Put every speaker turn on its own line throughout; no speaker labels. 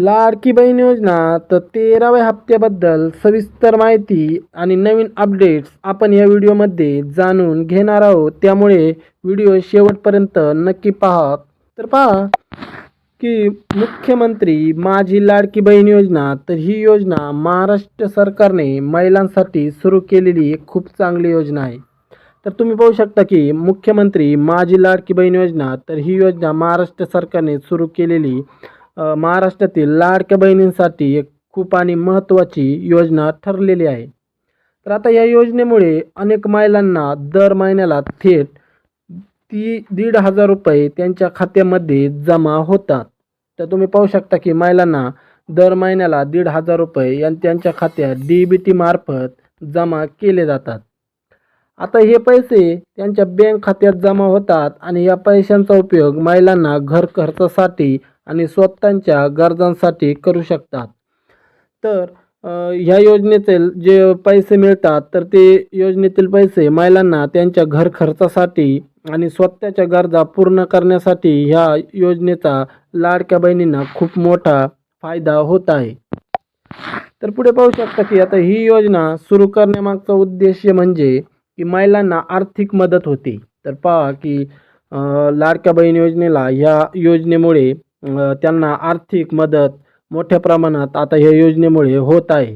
लाडकी बहीण योजना तर 13व्या हप्त्याबद्दल सविस्तर माहिती आणि नवीन अपडेट्स आपण या व्हिडिओमध्ये जाणून घेणार आहोत. त्यामुळे व्हिडिओ शेवटपर्यंत नक्की पहा. तर पहा की मुख्यमंत्री माझी लाडकी बहीण योजना, तर ही योजना महाराष्ट्र सरकारने महिलांसाठी सुरू केलेली एक खूप चांगली योजना आहे. तर तुम्ही पाहू शकता की मुख्यमंत्री माझी लाडकी बहीण योजना, तर ही योजना महाराष्ट्र सरकारने सुरू केलेली महाराष्ट्रातील लाडक्या बहिणींसाठी एक खूप आणि महत्त्वाची योजना ठरलेली आहे. तर आता या योजनेमुळे अनेक महिलांना दर महिन्याला थेट 1,500 रुपये त्यांच्या खात्यामध्ये जमा होतात. तर तुम्ही पाहू शकता की महिलांना दर महिन्याला 1,500 रुपये त्यांच्या खात्यात DBT मार्फत जमा केले जातात. आता हे पैसे त्यांच्या बँक खात्यात जमा होतात आणि या पैशांचा उपयोग महिलांना घर खर्चासाठी आणि स्वतःच्या गरजांसाठी करू शकतात. तर ह्या योजनेचे जे पैसे मिळतात, तर ते योजनेतील पैसे महिलांना त्यांच्या घर खर्चासाठी आणि स्वतःच्या गरजा पूर्ण करण्यासाठी ह्या योजनेचा लाडक्या बहिणींना खूप मोठा फायदा होत आहे. तर पुढे पाहू शकता की आता ही योजना सुरू करण्यामागचा उद्देश म्हणजे की महिलांना आर्थिक मदत होते. तर पहा की लाडक्या बहीण योजनेला ह्या योजनेमुळे त्यांना आर्थिक मदत मोठ्या प्रमाणात आता ह्या योजनेमुळे होत आहे.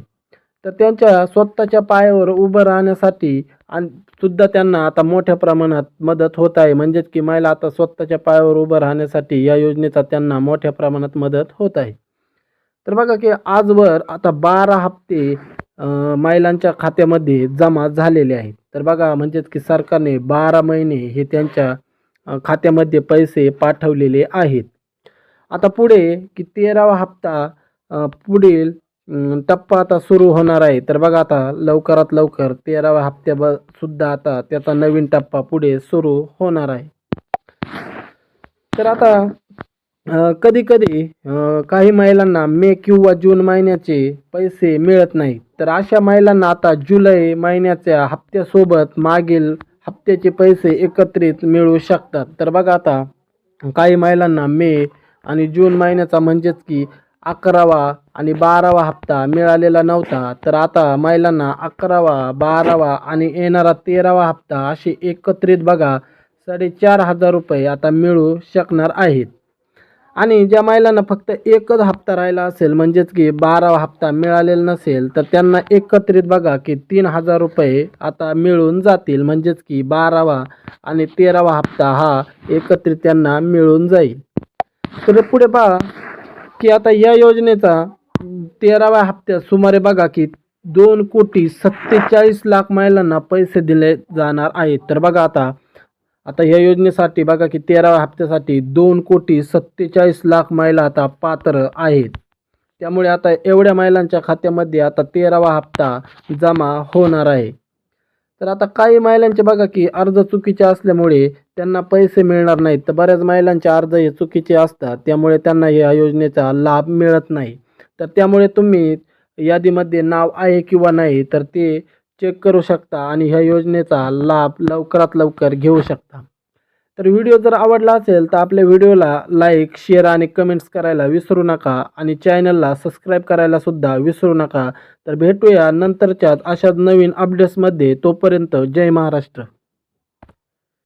तर त्यांच्या स्वतःच्या पायावर उभं राहण्यासाठी आणि सुद्धा त्यांना आता मोठ्या प्रमाणात मदत होत आहे. म्हणजेच की महिला आता स्वतःच्या पायावर उभं राहण्यासाठी या योजनेचा त्यांना मोठ्या प्रमाणात मदत होत आहे. तर बघा की आजवर आता 12 हप्ते महिलांच्या खात्यामध्ये जमा झालेले आहेत. तर बघा म्हणजेच की सरकारने 12 महिने हे त्यांच्या खात्यामध्ये पैसे पाठवलेले आहेत. आता पुढे की 13वा हप्ता पुढील टप्पा आता सुरू होणार आहे. तर बघा आता लवकरात लवकर 13व्या सुद्धा आता त्याचा नवीन टप्पा पुढे सुरू होणार आहे. तर आता कधी-कधी काही महिलांना मे किंवा जून महिन्याचे पैसे मिळत नाहीत. तर अशा महिलांना आता जुलै महिन्याच्या हप्त्यासोबत मागील हप्त्याचे पैसे एकत्रित मिळू शकतात. तर बघा आता काही महिलांना मे आणि जून महिन्याचा म्हणजेच की 11वा आणि 12वा हप्ता मिळालेला नव्हता. तर आता महिलांना 11वा, 12वा आणि येणारा 13वा हप्ता असे एकत्रित बघा 4,500 रुपये आता मिळू शकणार आहेत. आणि ज्या महिलांना फक्त एकच हप्ता राहिला असेल, म्हणजेच की 12वा हप्ता मिळालेला नसेल, तर त्यांना एकत्रित बघा की 3,000 रुपये आता मिळून जातील. म्हणजेच की 12वा आणि 13वा हप्ता हा एकत्रित त्यांना मिळून जाईल. तर पुढे पहा की आता या योजनेचा 13व्या हप्त्यात सुमारे बघा की 2,47,00,000 महिलांना पैसे दिले जाणार आहेत. तर बघा आता आता या योजनेसाठी बघा की 13व्या हप्त्यासाठी 2,47,00,000 महिला आता पात्र आहेत. त्यामुळे आता एवढ्या महिलांच्या खात्यामध्ये आता 13वा हप्ता जमा होणार आहे. तर आता काही महिलांचे बघा की अर्ज चुकीचे असल्यामुळे त्यांना पैसे मिळणार नाहीत. तर बऱ्याच महिलांचे अर्ज हे चुकीचे असतात, त्यामुळे त्यांना या योजनेचा लाभ मिळत नाही. तर त्यामुळे तुम्ही यादीमध्ये नाव आहे किंवा नाही तर ते चेक करू शकता आणि ह्या योजनेचा लाभ लवकरात लवकर घेऊ शकता. तर व्हिडिओ जर आवडला असेल तर आपल्या व्हिडिओला लाईक, शेअर आणि कमेंट्स करायला विसरू नका आणि चॅनलला सबस्क्राईब करायला सुद्धा विसरू नका. तर भेटूया नंतरच्या अशाच नवीन अपडेट्समध्ये. तोपर्यंत जय महाराष्ट्र.